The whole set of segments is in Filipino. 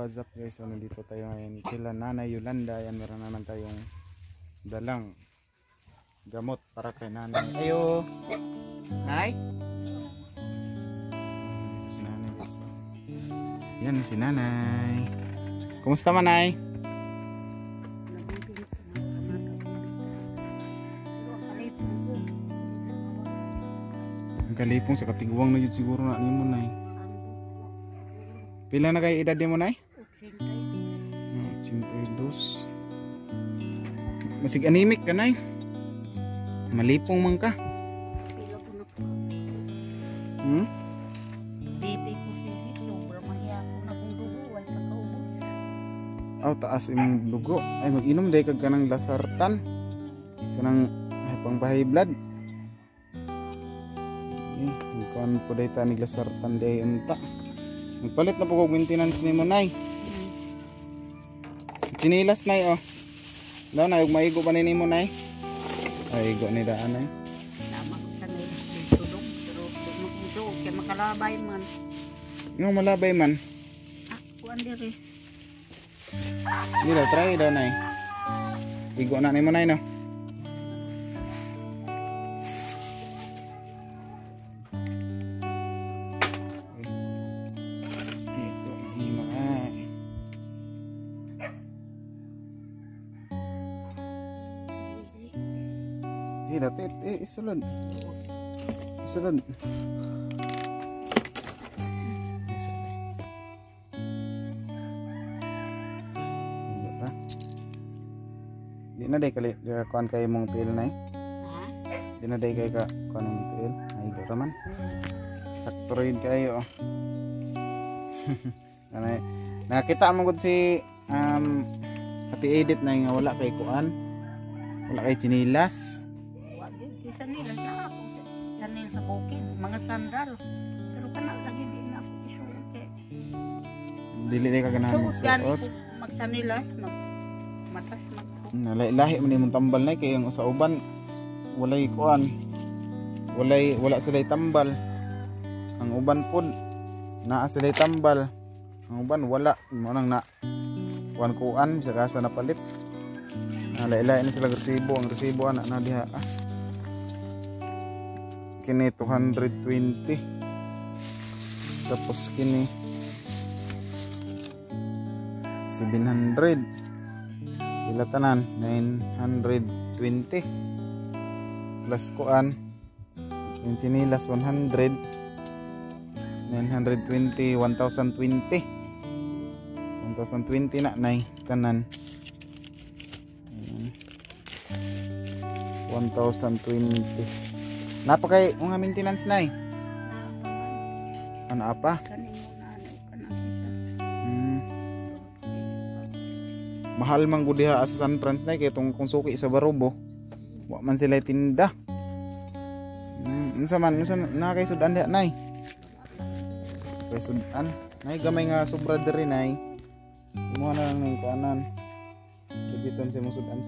what's up guys? So nandito tayo ngayon kila Nanay Yolanda. Yan, meron naman tayong dalang gamot para kay Nanay. Ayo! Nay? Dito si Nanay guys. Yan si Nanay. Kumusta man, Nay? Ang kalipong sa katiguang na yun siguro na ni mo, Nay. Pila na kayo edad mo, Nay? 82. Masig anemic ka, Nay. Malipong man ka. Bibi ko sige, sobra mahiya ko na kung dugo, wala ka kaubos. Aw, taas imong dugo. Ay, mag-inom day kag kanang lasartan. Kanang pang bahay blood. Eh, magkuhan po day ta lasartan day unta. Magpalit na po kong maintenance ni mo, Nay. Chinilas, Nay, oh. Daw na, yung maigo pa ni mo, Nay. Ay, igo ni daan, Nay. Tama ko sa nila, tulong, pero makundo, kaya makalabay man. Yung malabay man. Kuhan diri. Hindi daw, try daw, Nay. Igo na ni mo, Nay, no? Tidak, isulod. Isulod. Di na day kali kuan kay mong tail, Nay. Di na day kay ka kuan mong tail. Ay do raman. Sakto rin kayo. Nanay, nakita mo gud si Ate Edith na nga wala kay kuan. Wala kay chinilas. Sanilas na ako. Sanil sa bukid, mga sandal. Pero kanal lagi din ako isuot eh. Dili ka ganahan mo suot. Magsanilas, matas Lahi man imong tambal, Nay, kay ang sa uban walay kuan. Wala sila tambal. Ang uban pud naa sila tambal. Ang uban wala. Mo nang na kuan sa kasa na palit. Lahi-lahi na sila resibo. Ang resibo ana na diha. Kini 220, tapos kini 700, pila tanan 920 plus kuan yung sinilas 100, 920, 1020 na, Nay, tanan 1020. Napakay mga maintenance, Nay. Ano apa? Mahal man gud diha sa San Francisco, Nay, kay tong kung suki sa Barobo. Wa man sila tinda. Unsa na kay sudan diha, Nay? Kay sudan. Nay, gamay nga sobra diri, Nay. Imo na lang ning kanan. Digiton sa mo sudan.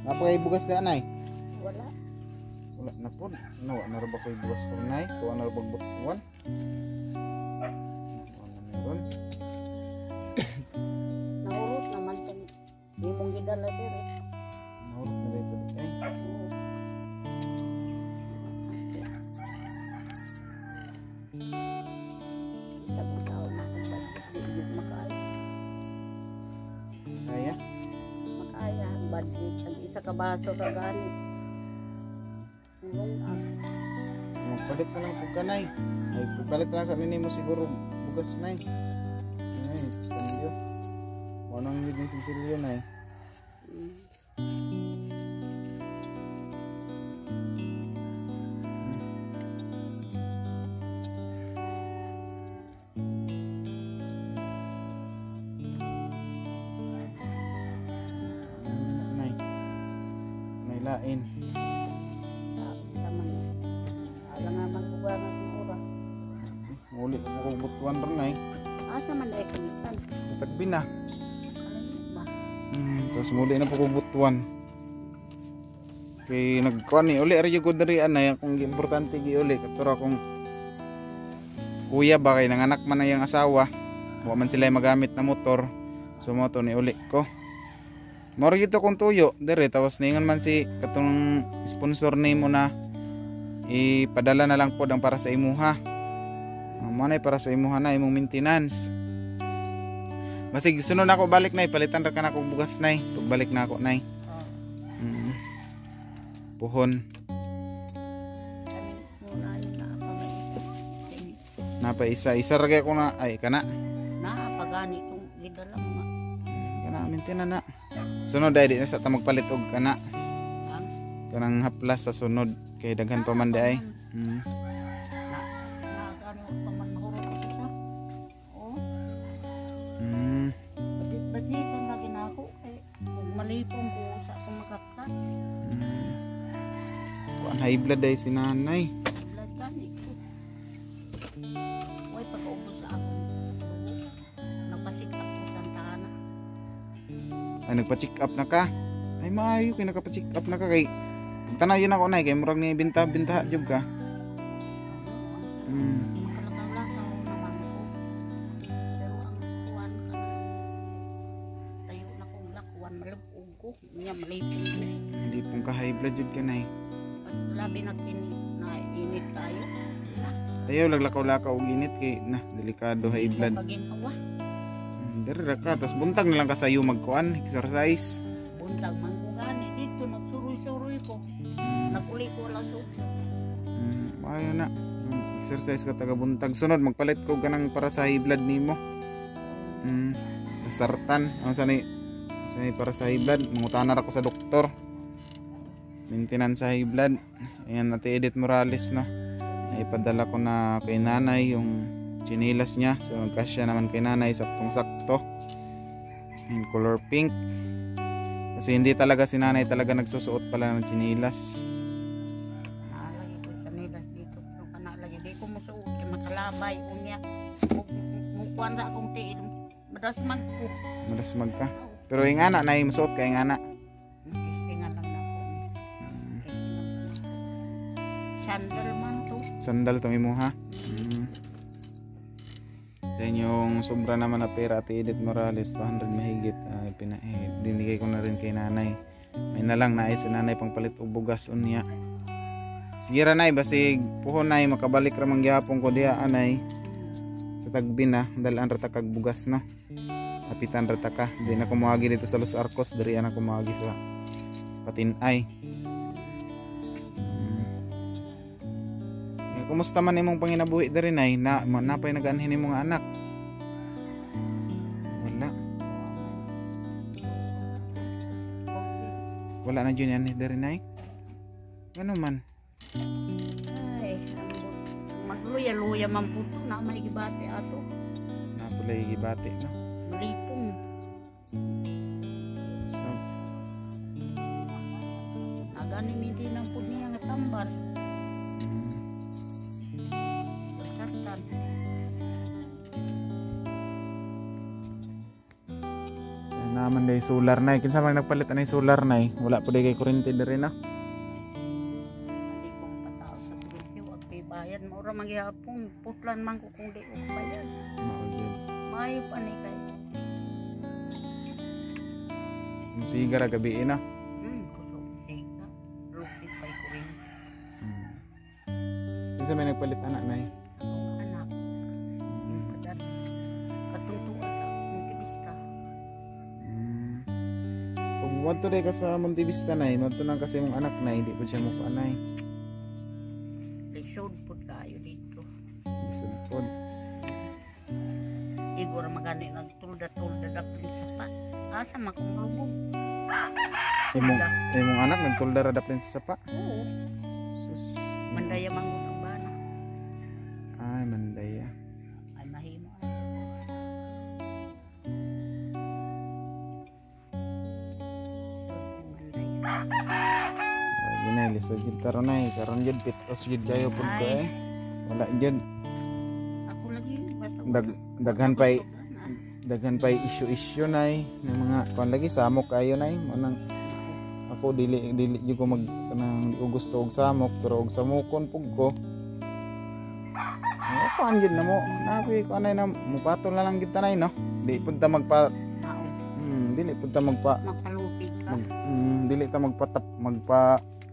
Napakay bugas diha, Nay. Wala. Wala na po. Wala na ba kayo buwas sa Nay? Kuha na ba butuan? Ano meron? Naurot naman itong di mong gidala diri. Naurot na dito dito. Isang taon na akong budget. Di makaya. Kaya? Makaya ang budget. Ang isa ka baso ka gani. Magpalit na lang po ka, Nay. Ay, palit na lang sa minimo siguro bugas, Nay. Ay, tapos kambyo. Wanang yun yung sisilyo, Nay. Nay. May lain. Uli ko kung butuan rin, Nay. Asa man ay kamitan? Sa tagbi na. Ba? Tapos muli na po kung butuan. Kay nagkuhan ni uli. Ari yung dari anay. Kung importante gi uli. Katuro akong kuya ba kay nanganak man na yung asawa. wa man sila magamit na motor. So mo to ni uli ko. Moro gito kung tuyo dire tawas ningon man si katong sponsor nimo na ipadala na lang pod ang para sa imuha. Mo na para sa imuha na imong maintenance. Basig sunod na ako balik na palitan ra ka na akong bugas na pagbalik na ako na puhon. Napa isa ra ko na ay kana. Na pagani tong gidala mo. Kana maintenance na. Sunod ay di na sa ta magpalit og kana. Kanang haplas sa sunod kay daghan pa man day. Malipong ko sa akong makaplas. Kuan high blood ay si nanay. Blood gani ko. Way pag-ubos sa akong nagpa-check up ko sa Santana. Ay nagpa-check up na ka. Ay maayo kay nagpa-check up na ka kay tanaw yun ako nay kay murag ni binta jud ka. Makalakaw-lakaw naman ko. Pero ang kuwan ka tayo na kong lakwan malubog ko. Niya malipong ko. Hindi pong ka high blood jud ka nay. Labi na init tayo. Tayo laglakaw-lakaw og init kay na delikado high blood. Paginawa. Dire ra ka tas buntag na lang ka sayo magkuan exercise. Buntag man ko gani dito nagsuroy-suroy ko. Naguli ko lang so. Maayo na. Exercise ka taga buntag. Sunod magpalit ko ganang para sa high blood nimo. Sartan. Ano sanay para sa high blood. Mangutanan ako sa doktor. Maintenance sa high blood. Ayan, Ate Edith Morales no. Ipadala ko na kay nanay yung chinilas niya. So magkasya naman kay nanay saktong-sakto. In color pink. Kasi hindi talaga si nanay talaga nagsusuot pala ng chinilas. Naalagi ko sa nilas dito. Pero kanalagi di ko musuot kay makalabay unya. Mukuan sa akong tiil. Madas magko. Malas magka. Pero yung anak na yung musuot kay yung anak. Tingnan lang na ko. Sandal man to. Sandal to mo ha. Then yung sobra naman na pera Ate Edith Morales 200 mahigit dinigay ko na rin kay nanay. May na lang naay si nanay pang palit og bugas unya. Sige ra nay basig puhon nay makabalik ra mangyapon ko diha anay sa Tagbi na dalan ra ta kag bugas no. Kapitan ra ta ka. Di na ko moagi dito sa Los Arcos diri ana ko moagi sa Patinay. Kumusta man imong panginabuhi diri nay? Napay nagaanhin imong anak? Wala. Wala na jud yan diri nay? Ano man? Ay, magluya-luya man puto na may gibate ato. Napulay gibati no. Malipong. So, Agani hindi nang pud niya nga tambal. naman day solar nay. Kinsa man nagpalit anay solar nay? Wala po day kay kuryente diri na. Hindi ko patao sa presyo at may bayan. Maura magyapon. Putlan man ko kung di ko bayan. Mayo pa ni kay. Musiga ra gabi na. Kusog siga. Rupit pa'y kuryente. Kinsa may nagpalit anak nay? Akong anak. Kadat. Katutuan sa Montevista. Kung wadto day ka sa Montevista nay, madto nang kasi mong anak nay, di po siya mo anay. Lisod po tayo dito. Lisod pod. Igor magani nagtulda-tulda daplin sa pa. Asa makumulubog. Imong anak nagtulda ra daplin sa sapa. Oo. Sus. Mandaya mangun ang bana. Ay, mandaya. Ay mahimo. Ay, ginay lisod jud karon nay, karon jud pitos jud kayo pud ko eh. Wala jud Ako lagi basta daghan pay issue nay ng mga kon lagi samok kayo nay manang ako dili jud ko mag kanang di ko gusto og samok pero og samokon pug ko Ako anjud na mo. Nabi ko anay na mupatol na lang kita nay no. Di pud ta magpa Mao. dili pud ta magpa Magpalupig ka. dili ta magpa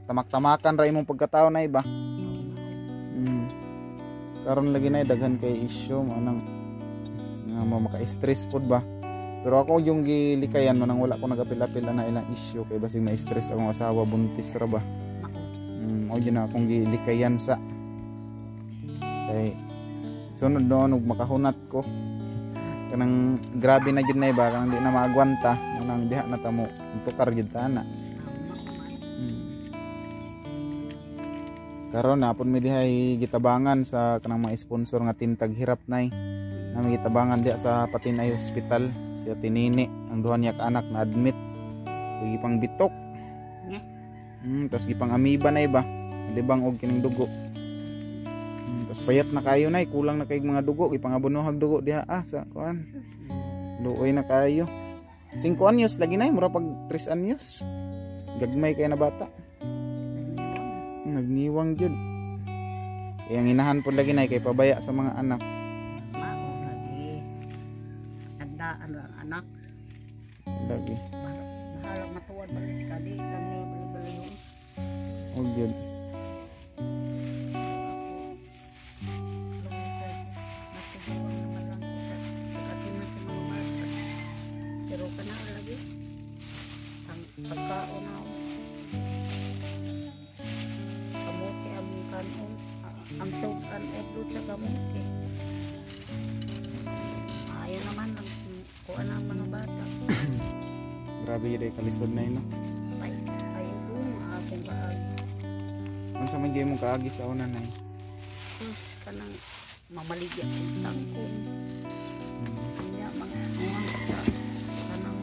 tamak-tamakan ra imong pagkatao nay ba. Karon lagi nay daghan kay issue manang nga maka-stress pud ba. Pero ako yung gilikayan mo nang wala ko nagapil-apil na ilang issue kay basig ma-stress akong asawa buntis ra ba. O yun na akong gilikayan sa kay sunod noon ug makahunat ko kanang grabe na jud na iba kanang di na maagwanta nang diha na tamo tukar jud ta na. Karon na pud mi dihay gitabangan sa kanang mga sponsor nga Team Taghirap nay. Nami gitabangan diha sa Patinay Hospital si Ate Nini ang duha niya ka anak na admit ug ipang bitok. Tapos ipang amiba na iba libang og kining dugo. Tapos payat na kayo nay kulang na kay mga dugo ipangabunohag dugo diha sa kuan. Luoy na kayo. 5 anyos lagi nay mura pag 3 anyos. Gagmay kay na bata. Nagniwang jud. Ang inahan po lagi nay kay pabaya sa mga anak. Mao lagi. Tandaan lang anak. Lagi. Bahala matuwad balis ka di lang ni bali-bali yun. Og jud. Pero kana lagi. Ang pagkaon ako. Kamote ang kanon. Ang tugan o doon sa kamote. Ayaw naman lang kuha ng mga bata. Grabe yun ay kalisod na yun no. Ayaw doon akong kaagi. Kung sa man mong kaagi sa una nay. Kanang mamaligya kong tangkong. Kanya mga sa kanang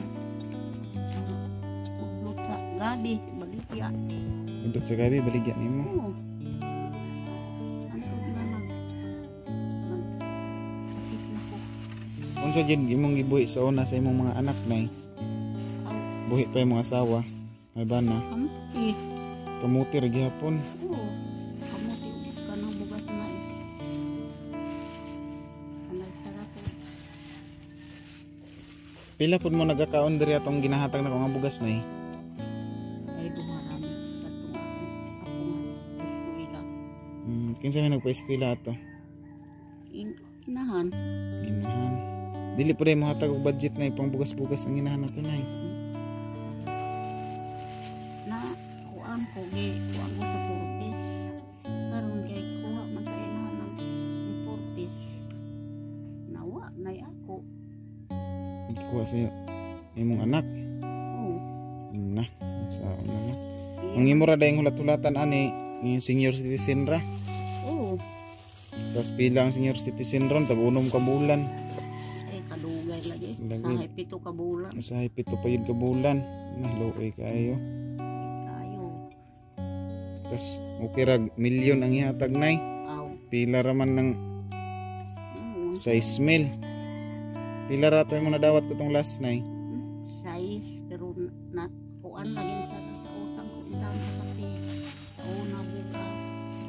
ublot sa gabi baligya. Udot sa gabi baligya nimo. Oo. Antod na sakit na ko. Unsa jud imong gibuhi sa una sa imong mga anak nay? Buhi pa imong asawa. Ay ba na? Kamuti. Kamuti ra gihapon. Oo. Kamuti ubos ka ng bugas na ito. Sanay sarap ko. Pila pud mo nagakaon diri atong ginahatag na ko nga bugas nay? Ay dumarami. Katong ako nga. Eskwela. Kinsa may nagpa-eskwela ato? Inahan. Inahan. Dili pud mo hatag og budget na ipang bugas-bugas ang inahan nato nay. Na kuan ko kuan ko sa purpis karon kay kuha man sa inahan ng purpis nawa nay ako. Kuha sa imong anak. Oo. Na. Sa una na. Ang imo ra dayong hulat-hulatan ani yung senior citizen ra. Oo. Tapos pila ang senior citizen ron tagunom ka bulan. Ay kadugay lagi. Lagi. Sahay 7 ka bulan. Usahay 7 pa yun ka bulan. Naluoy kayo. Kayo. Tapos okay ra milyon ang ihatag nay. Aw. Pila ra man ng Oo. 6 mil. Pila ra to mo nadawat ko tong last nay. Size pero na kuan lagi sa utang ko indang sa kape. Sa una buka.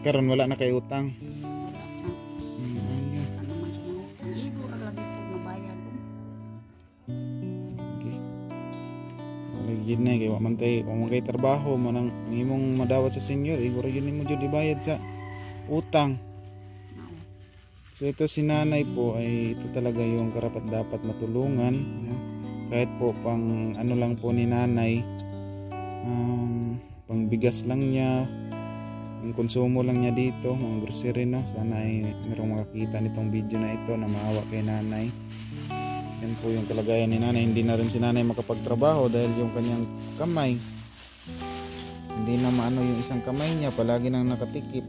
Karon wala na kay utang. Wala na. Ano man siya. Ang igo ra lagi ko nabayad. Okay. Wala gid na kay wa man tay wa man kay trabaho man ang imong madawat sa senior iguro yun nimo jud ibayad sa utang. So ito si nanay po ay ito talaga yung karapat dapat matulungan. No? Kahit po pang ano lang po ni nanay, pang bigas lang niya, yung konsumo lang niya dito, mga grocery no. Sana ay merong makakita nitong video na ito na maawa kay nanay. Yan po yung kalagayan ni nanay. Hindi na rin si nanay makapagtrabaho dahil yung kanyang kamay. Hindi na maano yung isang kamay niya, palagi nang nakatakip.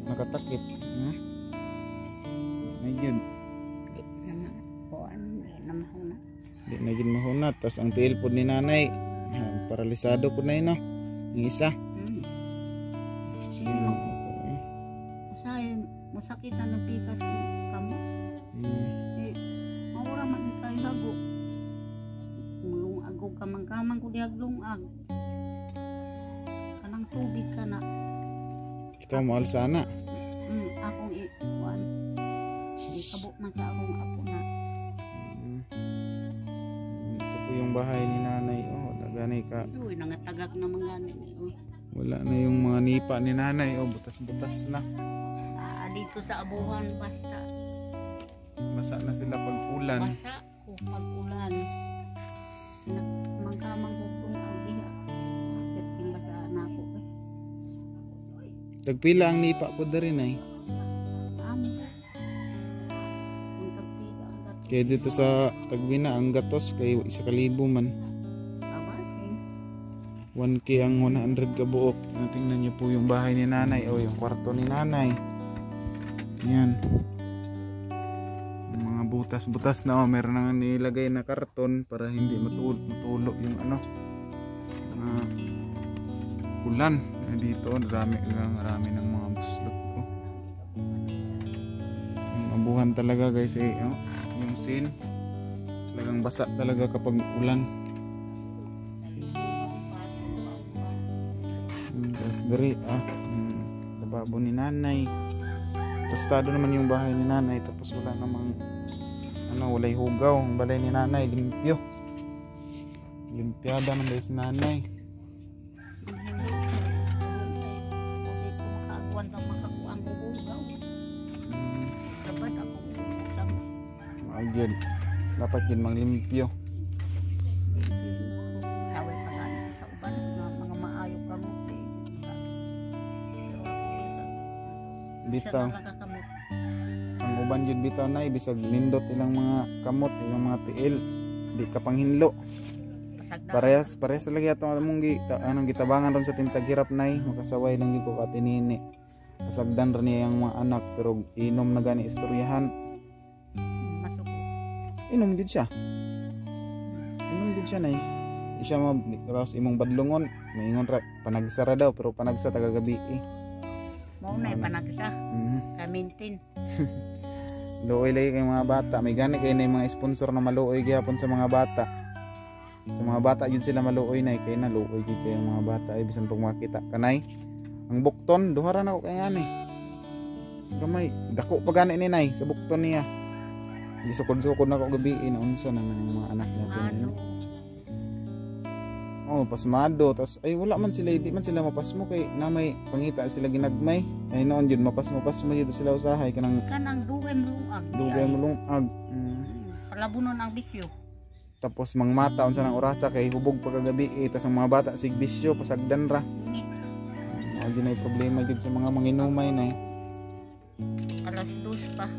Ayun. Di na yun mahunat. Tapos ang tiil po ni nanay, paralisado po na yun, no? Yung isa. Susino. Usahay, masakitan ng pikas kamo. Eh, mawara man tayo hago. Mulungag kamang-kamang ko diag lungag. Kanang tubig ka na. Ikaw mo alsana. Akong ikuan. man sa akong apo na. Ito po yung bahay ni nanay. Oh, gani ka. Uy, nangatagak na mga nini. Uy. Wala na yung mga nipa ni nanay. Oh, butas-butas na. Dito sa abuhan basta. Basa na sila pag ulan. Basa ko pag ulan. Mangkamang hukong ang diha. Bakit yung basa na ako eh. Tagpila ang nipa po da rin ay. Amo. Kung tagpila ang gato. Kaya dito sa Tagbina ang gatos kay 1,000 man. Abasin. 1K ang 100 kabuok. Tingnan niyo po yung bahay ni nanay o yung kwarto ni nanay. Yan. Yung mga butas-butas na meron nang nilagay na karton para hindi matulo yung ulan. Dito marami ng mga buslot ko. Yung abuhan talaga guys yung scene talagang basa talaga kapag ulan. Tapos dari lababo ni nanay. Pastado naman yung bahay ni nanay, tapos wala namang walay hugaw. Ang balay ni nanay limpyo. Limpyada man dahil si nanay. Dapat yun manglimpyo. Saway pa gani sa uban mga maayo kamuti. Bitaw. Ang uban yun bitaw na bisag nindot ilang mga kamot, ilang mga tiil. Di ka panghinlo. Parehas talaga itong anong gitabangan ron sa tintagirap na makasaway lang yung ko katinini. Kasagdan rin niya yung mga anak pero inom na gani istoryahan. Inom din siya na di siya tapos imong badlungon maingon ra panagsara daw pero panagsa tagagabi mao na panagsa kamintin. Luoy lagi kay mga bata, may gani kay na mga sponsor na maluoy gyapon sa mga bata yun sila maluoy na kay na luoy gyud kay mga bata bisan pag makita kanay ang bukton duha ra nako kay ngani gamay dako pa gani ni nay sa bukton niya. Gisukod-sukod na ako gabi unsa naman yung mga anak natin pasmado tas ay wala man sila di man sila mapasmo kay na may pangita sila ginagmay ay noon jud mapasmo jud sila usahay kanang dugay mulungag palabunon ang bisyo tapos mangmata unsa nang orasa kay hubog pagkagabi tas ang mga bata sig bisyo pasagdan ra di na problema jud sa mga manginumay na alas 2 pa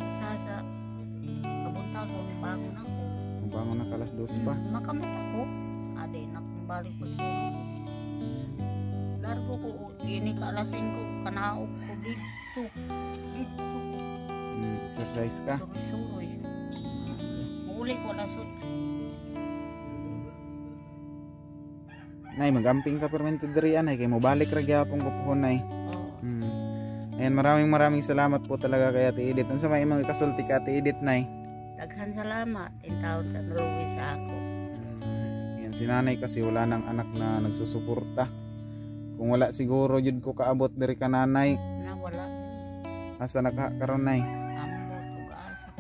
bangon na kalas 2 pa. Makamot ako. Ade na kung balik pagtulog ko. Largo ko. Ini ka alas 5 kanaog ko dito. Exercise ka? Suroy. Muli ko lasot. Nay, magamping ka permente diri anay kay mo balik ra gyapon ko pohon nay. Ayan, maraming salamat po talaga kay Ate Edith. Unsa may imong ikasulti ka Ate Edith nay? Daghan salamat in taon sa naluwi sa ako. Yan si nanay kasi wala nang anak na nagsusuporta. Kung wala siguro jud ko kaabot diri ka nanay. Na wala. Asa nagkaroon nay? Ambot ug asa.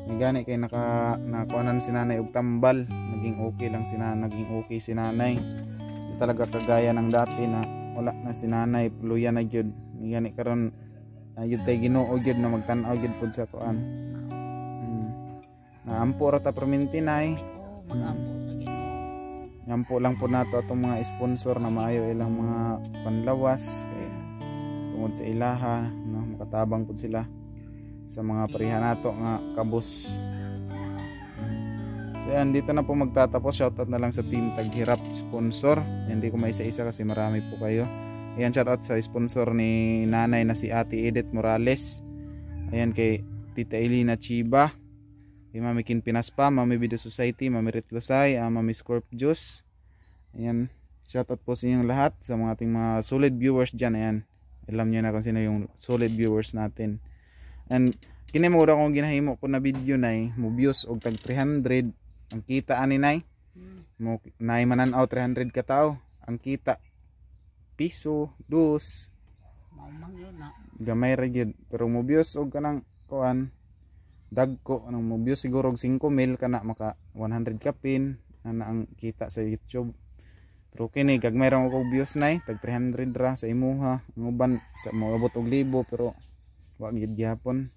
May gani kay nakuanan si nanay og tambal. Naging okay si nanay. Di talaga kagaya ng dati na wala na si nanay, puluyan na jud. May gani karon ayud tay Ginoo jud na magtan-aw jud pud sa kuan. Naampo ra ta perminti nay. Magampo sa Ginoo. Ampo lang po nato atong mga sponsor na maayo ilang mga panlawas kay tungod sa ilaha no makatabang pud sila sa mga parihan nato nga kabus. So yan, dito na po magtatapos. Shoutout na lang sa Team Taghirap sponsor. Hindi ko maisa-isa kasi marami po kayo. Ayan, shoutout sa sponsor ni nanay na si Ate Edith Morales. Ayan kay Tita Elina Chiba, kay Mami Kin Pinaspa, Mami Video Society, Mami Rit Lusay, Mami Scorp Juice. Ayan, shoutout po sa inyong lahat, sa mga ating mga solid viewers dyan. Ayan, alam nyo na kung sino yung solid viewers natin. And kinimura kong ginahimo po na video na mo views og tag 300 ang kita ani nay. Mo nay mananaw 300 ka tao. Ang kita piso, dos. Maumang yun na. Gamay ra gyud pero mo views og kanang kuan dagko anong mo views siguro og 5 mil kana maka 100 ka pin ana ang kita sa YouTube. Pero kini gagmay ra ko views nay tag 300 ra sa imuha ang uban sa moabot og libo pero wa gid gyapon.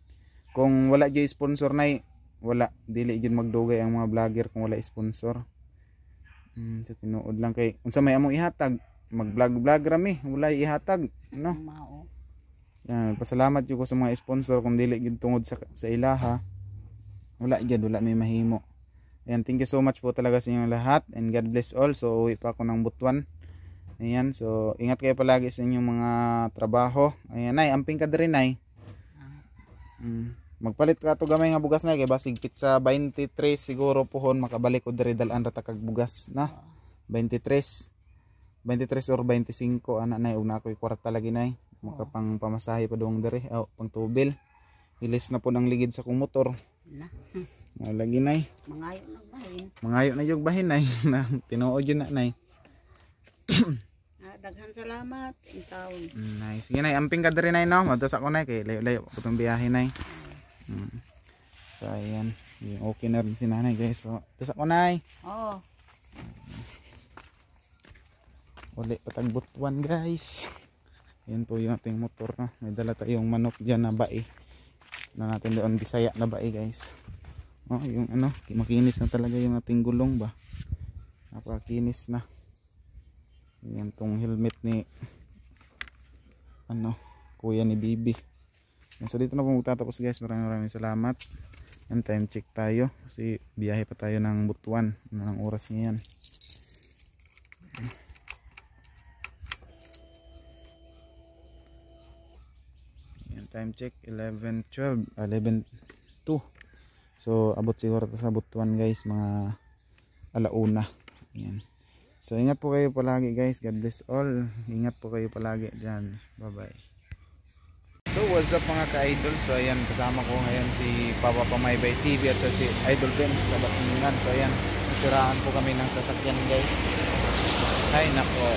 Kung wala jay sponsor nay wala dili gid magdugay ang mga vlogger kung wala sponsor. Sa tinuod lang kay unsa may among ihatag mag-vlog rami wala ihatag no. Mao. Yan, pasalamat jud ko sa mga sponsor kung dili gid tungod sa ilaha wala gid wala may mahimo. Ayan, thank you so much po talaga sa inyong lahat and God bless all. So uwi pa ako ng Butuan. Ayan, so ingat kayo palagi sa inyong mga trabaho. Ayan nay, amping ka diri nay. Magpalit ka to gamay nga bugas na kay basig pizza 23 siguro pohon makabalik ko diri dalan ra ta kag bugas na. 23 or 25 ana nay ug na ako'y kwarta lagi nay. Makapang pamasahe pa dong diri pang tubil. Ilis na po ng ligid sa kong motor. Lagi nay. Mangayo na yung bahin nay. Tinuod yun na nay. Daghan salamat in taon. Nice. Sige nay, amping ka diri nay no. Mados ako nay kay layo-layo ko tong biyahe nay. So ayan, okay na rin si nanay guys. So, tos ako nay. Oo. Uli patag Butuan guys. Ayan po yung ating motor na. May dala tayong manok dyan na bae. Na natin doon Bisaya na bae guys. Yung ano, makinis na talaga yung ating gulong ba. Napakinis na. Yan tong helmet ni kuya ni Bibi. So dito na po magtatapos guys. Maraming salamat. And time check tayo kasi biyahe pa tayo ng Butuan. Anong oras ngayon? Yan, time check 11:12, 11:02. So abot siguro sa Butuan guys mga alauna. Ayan. So ingat po kayo palagi guys. God bless all. Ingat po kayo palagi dyan. Bye bye. So what's up mga ka-idol. So ayan, kasama ko ngayon si Papa Pamaybay TV at si Idol Ben sa Batingan. So ayan, nasiraan po kami ng sasakyan guys. Ay nako.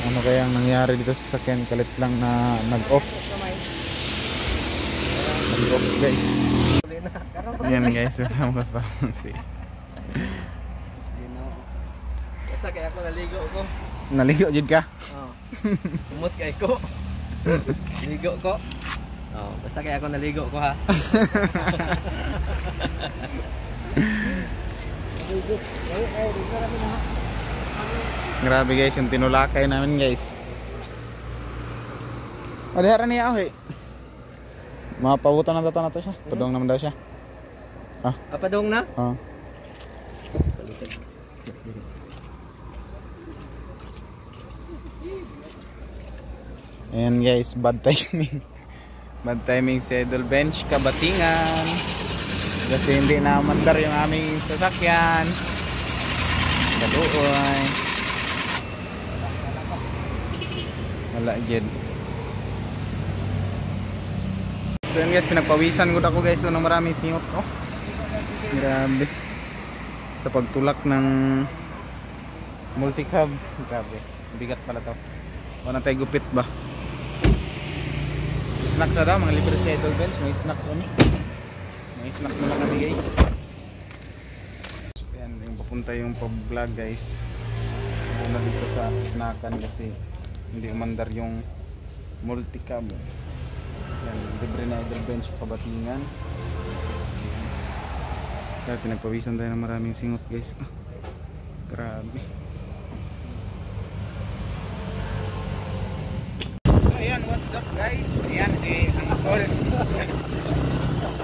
Ano kaya ang nangyari dito sa sasakyan? Kalit lang na nag-off. Nag-off guys. Ayan guys, mas pa. Basta kaya ako naligo ko. Naligo jud ka? Oo. Umot kay ko. Naligo ko. Oo, basta kaya ako naligo ko ha. Grabe guys, yung tinulakay namin guys. Adhara niya ako eh. Mapabutan na data na to siya. Padong naman daw siya. Apa dong na? Ayan guys, bad timing. Bad timing sa Idol Bench, Kabatingan. Kasi hindi na mandar yung aming sasakyan. Kaduoy. Wala dyan. So yun guys, pinagpawisan ko na ko guys. So maraming singot ko. Grabe. Sa pagtulak ng multicab. Grabe. Bigat pala to. Wala tayo gupit ba? Snack sa daw, mga libre sa Idol Bench. May snack kami. May snack naman kami guys. Yan, yung papunta yung pag-vlog guys. Muna dito sa snackan kasi hindi umandar yung multicab. Yan, libre na Idol Bench Kabatingan. Kaya pinagpawisan tayo ng maraming singot guys. Grabe. Ayan, what's up guys? Ayan si Angkol.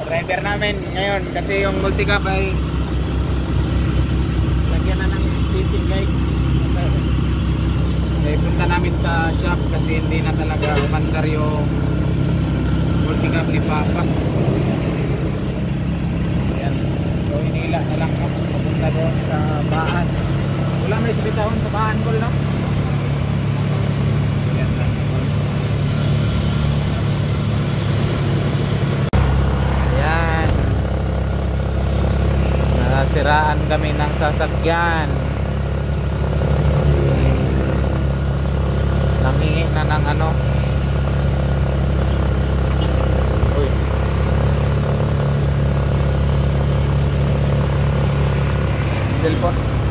Driver namin ngayon kasi yung multicab ay lagyan na ng sisig guys. Kaya punta namin sa shop kasi hindi na talaga umandar yung multicab ni Papa. Ayan. So inila na lang ako papunta doon sa Baan. Wala may sibitahon sa Baan Col no? Siraan kami ng sasakyan. cellphone.